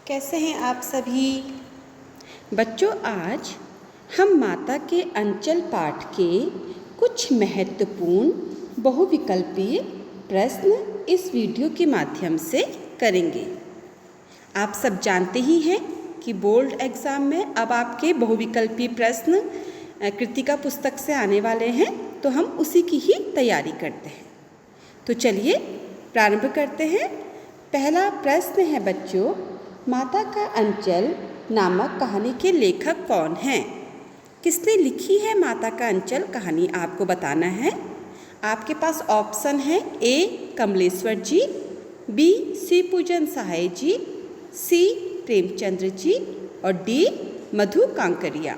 कैसे हैं आप सभी बच्चों। आज हम माता के अंचल पाठ के कुछ महत्वपूर्ण बहुविकल्पीय प्रश्न इस वीडियो के माध्यम से करेंगे। आप सब जानते ही हैं कि बोर्ड एग्ज़ाम में अब आपके बहुविकल्पीय प्रश्न कृतिका पुस्तक से आने वाले हैं, तो हम उसी की ही तैयारी करते हैं। तो चलिए प्रारंभ करते हैं। पहला प्रश्न है बच्चों, माता का अंचल नामक कहानी के लेखक कौन हैं? किसने लिखी है माता का अंचल कहानी, आपको बताना है। आपके पास ऑप्शन है ए कमलेश्वर जी, बी श्री पूजन सहाय जी, सी प्रेमचंद्र जी और डी मधु कांकरिया।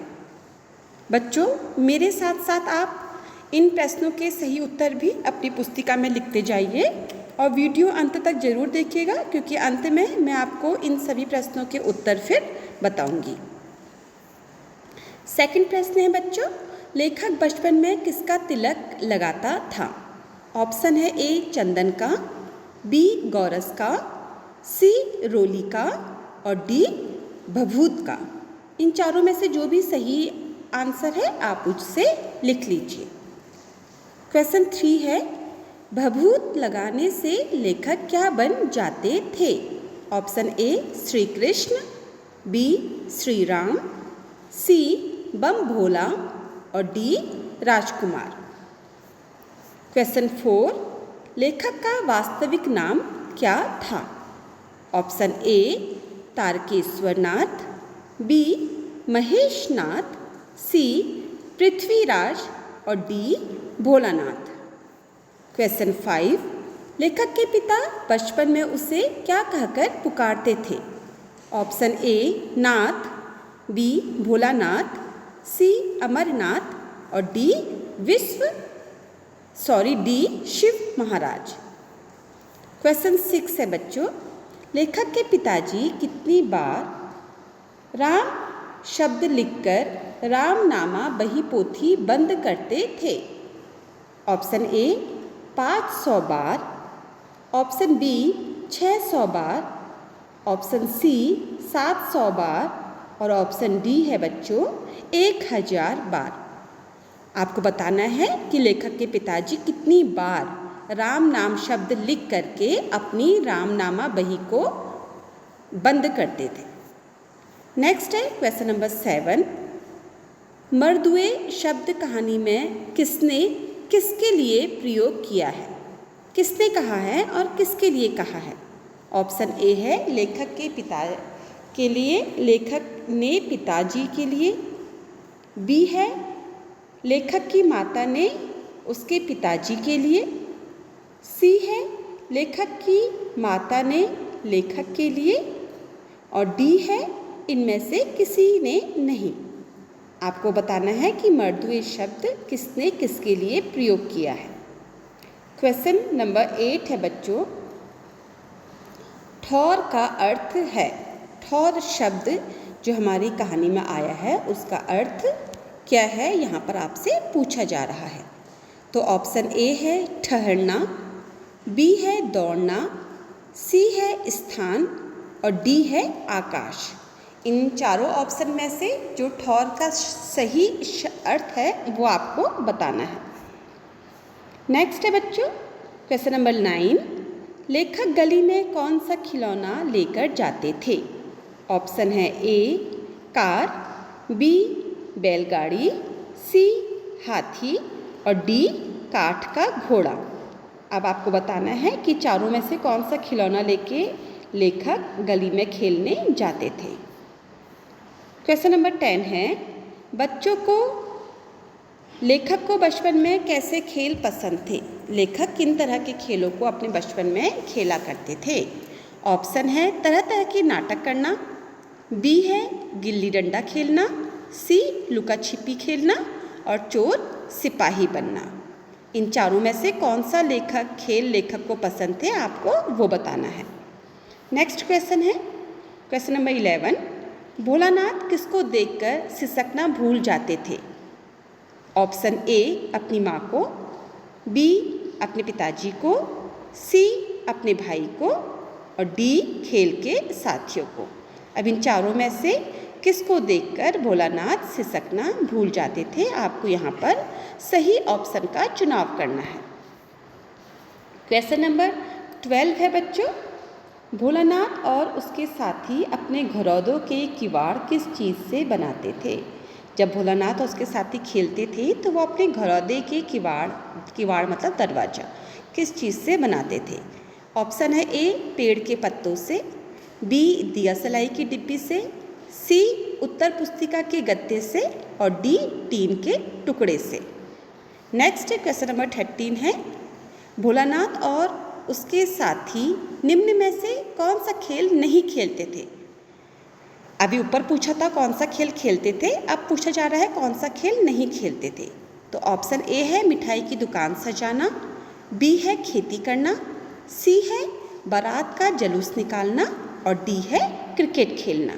बच्चों मेरे साथ साथ आप इन प्रश्नों के सही उत्तर भी अपनी पुस्तिका में लिखते जाइए और वीडियो अंत तक जरूर देखिएगा, क्योंकि अंत में मैं आपको इन सभी प्रश्नों के उत्तर फिर बताऊंगी। सेकंड प्रश्न है बच्चों, लेखक बचपन में किसका तिलक लगाता था? ऑप्शन है ए चंदन का, बी गौरस का, सी रोली का और डी भभूत का। इन चारों में से जो भी सही आंसर है आप उससे लिख लीजिए। क्वेश्चन 3 है, भभूत लगाने से लेखक क्या बन जाते थे? Option a Shri Krishna, b Shri Ram, c Bam Bhola और डी राजकुमार। क्वेश्चन 4, लेखक का वास्तविक नाम क्या था? Option a Tarkeshwar Nath, b Mahesh Nath, c Prithviraj और डी भोलानाथ। क्वेश्चन 5, लेखक के पिता बचपन में उसे क्या कहकर पुकारते थे? Option a Nath, b Bholanath, c Amarnath और d d Shiv Maharaj. Question 6 है बच्चों, लेखक के पिताजी कितनी बार राम शब्द लिखकर रामनामा बही पोथी बंद करते थे? ऑप्शन ए 500 बार, ऑप्शन बी 600 बार, ऑप्शन सी 700 बार और ऑप्शन डी है बच्चों 1000 बार। आपको बताना है कि लेखक के पिताजी कितनी बार राम नाम शब्द लिख करके अपनी रामनामा बही को बंद करते थे। नेक्स्ट है क्वेश्चन नंबर 7, मर्दुए शब्द कहानी में किसने किसके लिए प्रयोग किया है? किसने कहा है और किसके लिए कहा है? ऑप्शन ए है लेखक के पिता के लिए, लेखक ने पिताजी के लिए, बी है लेखक की माता ने उसके पिताजी के लिए, सी है लेखक की माता ने लेखक के लिए और डी है इनमें से किसी ने नहीं। आपको बताना है कि मर्दुए शब्द किसने किसके लिए प्रयोग किया है। क्वेश्चन नंबर 8 है बच्चों, ठौर का अर्थ है। ठौर शब्द जो हमारी कहानी में आया है उसका अर्थ क्या है, यहाँ पर आपसे पूछा जा रहा है। तो ऑप्शन ए है ठहरना, बी है दौड़ना, सी है स्थान और डी है आकाश। इन चारों ऑप्शन में से जो ठौर का सही अर्थ है वो आपको बताना है। नेक्स्ट है बच्चों क्वेश्चन नंबर 9, लेखक गली में कौन सा खिलौना लेकर जाते थे? ऑप्शन है ए कार, बी बैलगाड़ी, सी हाथी और डी काठ का घोड़ा। अब आपको बताना है कि चारों में से कौन सा खिलौना लेके लेखक गली में खेलने जाते थे। क्वेश्चन नंबर 10 है, बच्चों को लेखक को बचपन में कैसे खेल पसंद थे? लेखक किन तरह के खेलों को अपने बचपन में खेला करते थे? ऑप्शन है तरह तरह के नाटक करना, बी है गिल्ली डंडा खेलना, सी लुका छिपी खेलना और चोर सिपाही बनना। इन चारों में से कौन सा खेल लेखक को पसंद थे आपको वो बताना है। नेक्स्ट क्वेश्चन है क्वेश्चन नंबर 11, भोलानाथ किसको देखकर सिसकना भूल जाते थे? ऑप्शन ए अपनी माँ को, बी अपने पिताजी को, सी अपने भाई को और डी खेल के साथियों को। अब इन चारों में से किसको देखकर भोलानाथ सिसकना भूल जाते थे? आपको यहाँ पर सही ऑप्शन का चुनाव करना है। क्वेश्चन नंबर 12 है बच्चों, भोलानाथ और उसके साथी अपने घरौदों के किवाड़ किस चीज़ से बनाते थे? जब भोलानाथ और उसके साथी खेलते थे तो वो अपने घरौदे के किवाड़ मतलब दरवाज़ा किस चीज़ से बनाते थे? ऑप्शन है ए पेड़ के पत्तों से, बी दिया सलाई की डिब्बी से, सी उत्तर पुस्तिका के गत्ते से और डी टीन के टुकड़े से। नेक्स्ट क्वेश्चन नंबर 13 है, भोलानाथ और उसके साथी निम्न में से कौन सा खेल नहीं खेलते थे? अभी ऊपर पूछा था कौन सा खेल खेलते थे, अब पूछा जा रहा है कौन सा खेल नहीं खेलते थे। तो ऑप्शन ए है मिठाई की दुकान सजाना, बी है खेती करना, सी है बारात का जुलूस निकालना और डी है क्रिकेट खेलना।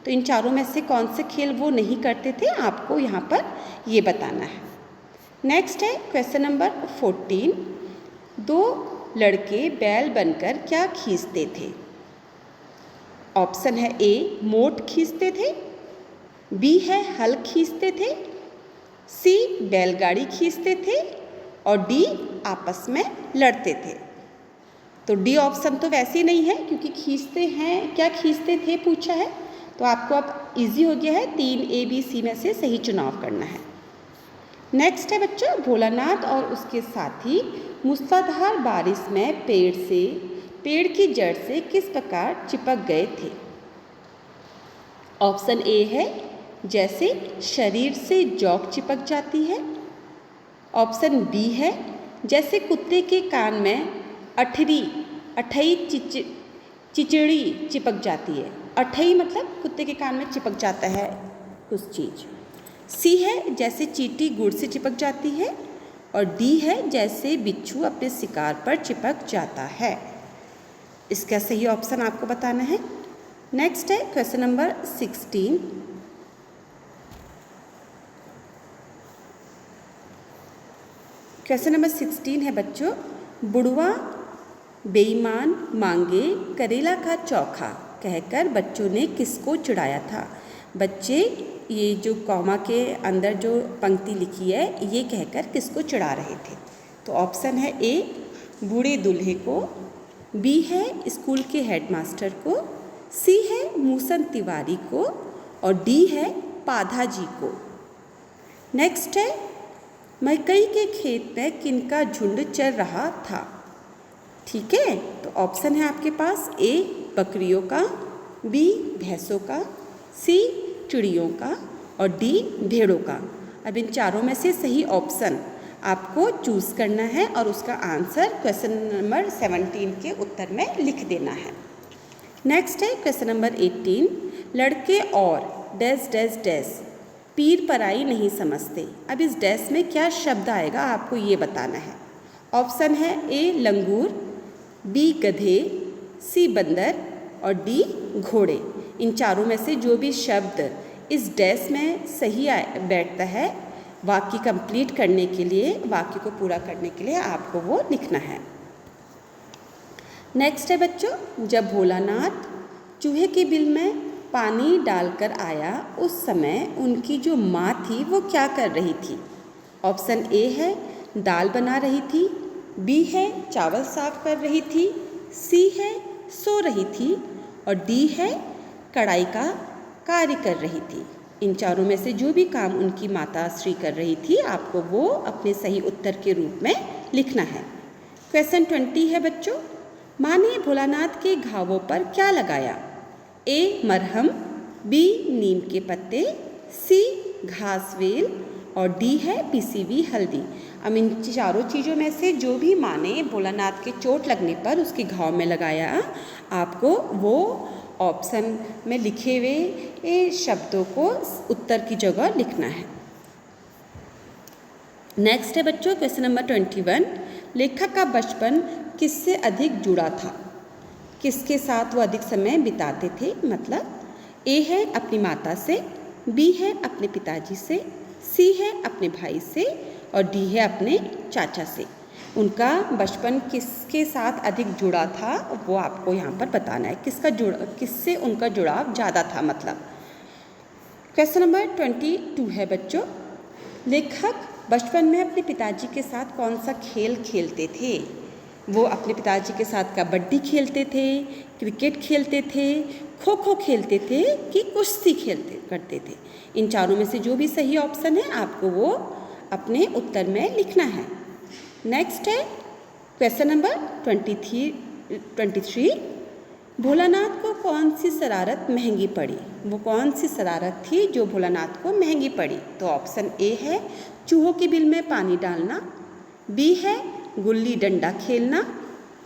तो इन चारों में से कौन से खेल वो नहीं करते थे, आपको यहाँ पर ये बताना है। नेक्स्ट है क्वेश्चन नंबर 14, दो लड़के बैल बनकर क्या खींचते थे? ऑप्शन है ए मोट खींचते थे, बी है हल खींचते थे, सी बैलगाड़ी खींचते थे और डी आपस में लड़ते थे। तो डी ऑप्शन तो वैसे ही नहीं है क्योंकि खींचते हैं, क्या खींचते थे पूछा है, तो आपको अब इजी हो गया है, 3 A B C में से सही चुनाव करना है। नेक्स्ट है बच्चों, भोलानाथ और उसके साथी मूसलाधार बारिश में पेड़ की जड़ से किस प्रकार चिपक गए थे? ऑप्शन ए है जैसे शरीर से जौक चिपक जाती है, ऑप्शन बी है जैसे कुत्ते के कान में अठई चिचड़ी चिपक जाती है। अठई मतलब कुत्ते के कान में चिपक जाता है कुछ चीज़। सी है जैसे चींटी गुड़ से चिपक जाती है और डी है जैसे बिच्छू अपने शिकार पर चिपक जाता है। इसका सही ऑप्शन आपको बताना है। नेक्स्ट है क्वेश्चन नंबर 16, क्वेश्चन नंबर 16 है बच्चों, बुढ़वा बेईमान मांगे करेला का चोखा कहकर बच्चों ने किसको चिढ़ाया था? बच्चे ये जो कॉमा के अंदर जो पंक्ति लिखी है ये कहकर किसको चिढ़ा रहे थे? तो ऑप्शन है ए बूढ़े दूल्हे को, बी है स्कूल के हेडमास्टर को, सी है मूसन तिवारी को और डी है पाधा जी को। नेक्स्ट है मकई के खेत में किनका झुंड चर रहा था? ठीक है, तो ऑप्शन है आपके पास ए बकरियों का, बी भैंसों का, सी चिड़ियों का और डी भेड़ों का। अब इन चारों में से सही ऑप्शन आपको चूज़ करना है और उसका आंसर क्वेश्चन नंबर 17 के उत्तर में लिख देना है। नेक्स्ट है क्वेश्चन नंबर 18, लड़के और डैश डैश डैश पीर पराई नहीं समझते। अब इस डैश में क्या शब्द आएगा आपको ये बताना है। ऑप्शन है ए लंगूर, बी गधे, सी बंदर और डी घोड़े। इन चारों में से जो भी शब्द इस डैश में सही बैठता है, वाक्य कंप्लीट करने के लिए, वाक्य को पूरा करने के लिए आपको वो लिखना है। नेक्स्ट है बच्चों, जब भोलानाथ चूहे के बिल में पानी डालकर आया उस समय उनकी जो माँ थी वो क्या कर रही थी? ऑप्शन ए है दाल बना रही थी, बी है चावल साफ कर रही थी, सी है सो रही थी और डी है कढ़ाई का कार्य कर रही थी। इन चारों में से जो भी काम उनकी माता श्री कर रही थी आपको वो अपने सही उत्तर के रूप में लिखना है। क्वेश्चन 20 है बच्चों, माँ ने भोलानाथ के घावों पर क्या लगाया? ए मरहम, बी नीम के पत्ते, सी घासवेल और डी है पिसी हुई हल्दी। अब इन चारों चीज़ों में से जो भी माँ ने भोलानाथ के चोट लगने पर उसके घाव में लगाया, आपको वो ऑप्शन में लिखे हुए शब्दों को उत्तर की जगह लिखना है। नेक्स्ट है बच्चों क्वेश्चन नंबर 21, लेखक का बचपन किससे अधिक जुड़ा था? किसके साथ वो अधिक समय बिताते थे? मतलब ए है अपनी माता से, बी है अपने पिताजी से, सी है अपने भाई से और डी है अपने चाचा से। उनका बचपन किसके साथ अधिक जुड़ा था वो आपको यहाँ पर बताना है, किससे उनका जुड़ाव ज़्यादा था मतलब। क्वेश्चन नंबर 22 है बच्चों, लेखक बचपन में अपने पिताजी के साथ कौन सा खेल खेलते थे? वो अपने पिताजी के साथ कबड्डी खेलते थे, क्रिकेट खेलते थे, खो खो खेलते थे कि कुश्ती करते थे। इन चारों में से जो भी सही ऑप्शन है आपको वो अपने उत्तर में लिखना है। नेक्स्ट है क्वेश्चन नंबर 23। भोलानाथ को कौन सी शरारत महंगी पड़ी? वो कौन सी शरारत थी जो भोलानाथ को महंगी पड़ी? तो ऑप्शन ए है चूहों के बिल में पानी डालना, बी है गुल्ली डंडा खेलना,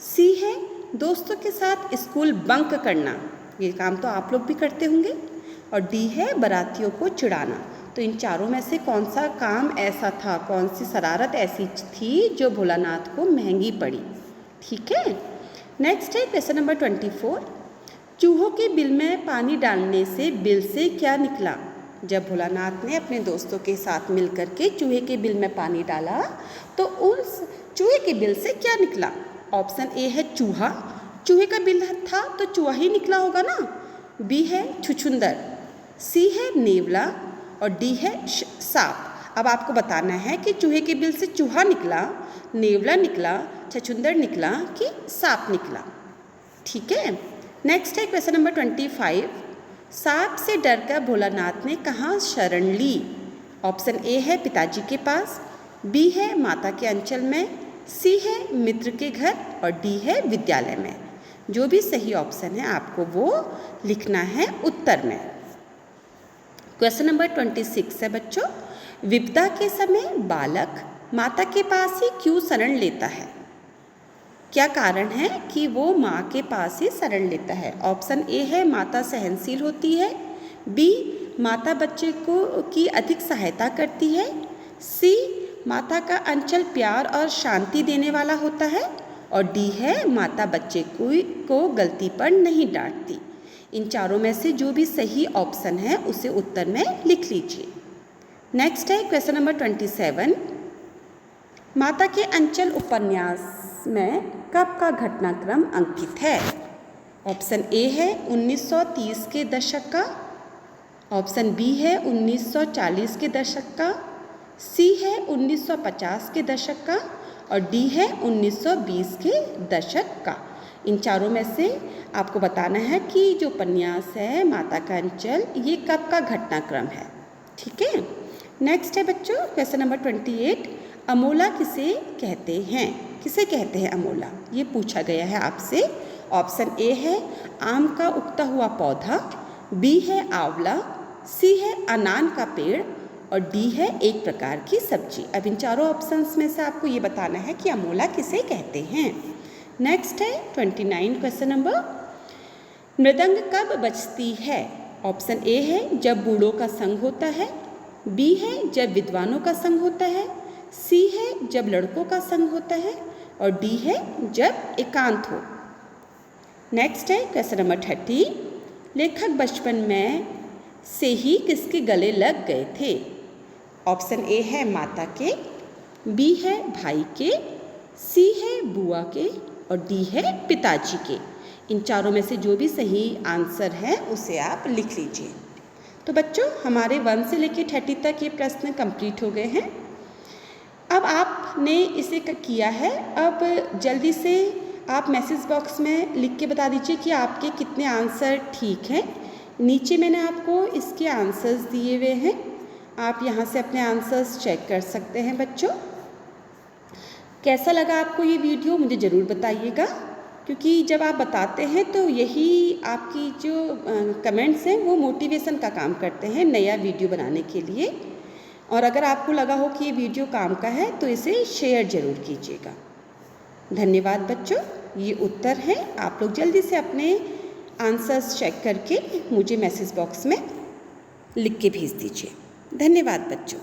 सी है दोस्तों के साथ स्कूल बंक करना, ये काम तो आप लोग भी करते होंगे, और डी है बारातियों को चिढ़ाना। तो इन चारों में से कौन सा काम ऐसा था, कौन सी शरारत ऐसी थी जो भोलानाथ को महंगी पड़ी? ठीक है। नेक्स्ट है क्वेश्चन नंबर 24। चूहों के बिल में पानी डालने से बिल से क्या निकला? जब भोलानाथ ने अपने दोस्तों के साथ मिलकर के चूहे के बिल में पानी डाला तो उस चूहे के बिल से क्या निकला? ऑप्शन ए है चूहा, चूहे का बिल था तो चूहा ही निकला होगा ना। बी है छुछुंदर, सी है नेवला और डी है सांप। अब आपको बताना है कि चूहे के बिल से चूहा निकला, नेवला निकला, छछुंदर निकला कि सांप निकला। ठीक है। नेक्स्ट है क्वेश्चन नंबर 25। सांप से डरकर भोलानाथ ने कहाँ शरण ली? ऑप्शन ए है पिताजी के पास, बी है माता के अंचल में, सी है मित्र के घर और डी है विद्यालय में। जो भी सही ऑप्शन है आपको वो लिखना है उत्तर में। क्वेश्चन नंबर 26 है बच्चों, विपदा के समय बालक माता के पास ही क्यों शरण लेता है? क्या कारण है कि वो माँ के पास ही शरण लेता है? ऑप्शन ए है माता सहनशील होती है, बी माता बच्चे की अधिक सहायता करती है, सी माता का अंचल प्यार और शांति देने वाला होता है और डी है माता बच्चे को गलती पर नहीं डांटती। इन चारों में से जो भी सही ऑप्शन है उसे उत्तर में लिख लीजिए। नेक्स्ट है क्वेश्चन नंबर 27। माता के अंचल उपन्यास में कब का घटनाक्रम अंकित है? ऑप्शन ए है 1930 के दशक का, ऑप्शन बी है 1940 के दशक का, सी है 1950 के दशक का और डी है 1920 के दशक का। इन चारों में से आपको बताना है कि जो उपन्यास है माता का अंचल ये कब का घटनाक्रम है। ठीक है। नेक्स्ट है बच्चों क्वेश्चन नंबर 28। अमोला किसे कहते हैं? किसे कहते हैं अमोला? ये पूछा गया है आपसे। ऑप्शन ए है आम का उगता हुआ पौधा, बी है आंवला, सी है अनान का पेड़ और डी है एक प्रकार की सब्जी। अब इन चारों ऑप्शंस में से आपको ये बताना है कि अमोला किसे कहते हैं। नेक्स्ट है 29 क्वेश्चन नंबर, मृदंग कब बजती है? ऑप्शन ए है जब बूढ़ों का संग होता है, बी है जब विद्वानों का संग होता है, सी है जब लड़कों का संग होता है और डी है जब एकांत हो। नेक्स्ट है क्वेश्चन नंबर 30। लेखक बचपन में से ही किसके गले लग गए थे? ऑप्शन ए है माता के, बी है भाई के, सी है बुआ के और डी है पिताजी के। इन चारों में से जो भी सही आंसर है उसे आप लिख लीजिए। तो बच्चों हमारे 1 से लेकर 30 तक ये प्रश्न कंप्लीट हो गए हैं। अब आपने इसे किया है, अब जल्दी से आप मैसेज बॉक्स में लिख के बता दीजिए कि आपके कितने आंसर ठीक हैं। नीचे मैंने आपको इसके आंसर्स दिए हुए हैं, आप यहाँ से अपने आंसर्स चेक कर सकते हैं। बच्चों कैसा लगा आपको ये वीडियो मुझे ज़रूर बताइएगा, क्योंकि जब आप बताते हैं तो यही आपकी जो कमेंट्स हैं वो मोटिवेशन का काम करते हैं नया वीडियो बनाने के लिए। और अगर आपको लगा हो कि ये वीडियो काम का है तो इसे शेयर ज़रूर कीजिएगा। धन्यवाद बच्चों। ये उत्तर है, आप लोग जल्दी से अपने आंसर्स चेक करके मुझे मैसेज बॉक्स में लिख के भेज दीजिए। धन्यवाद बच्चों।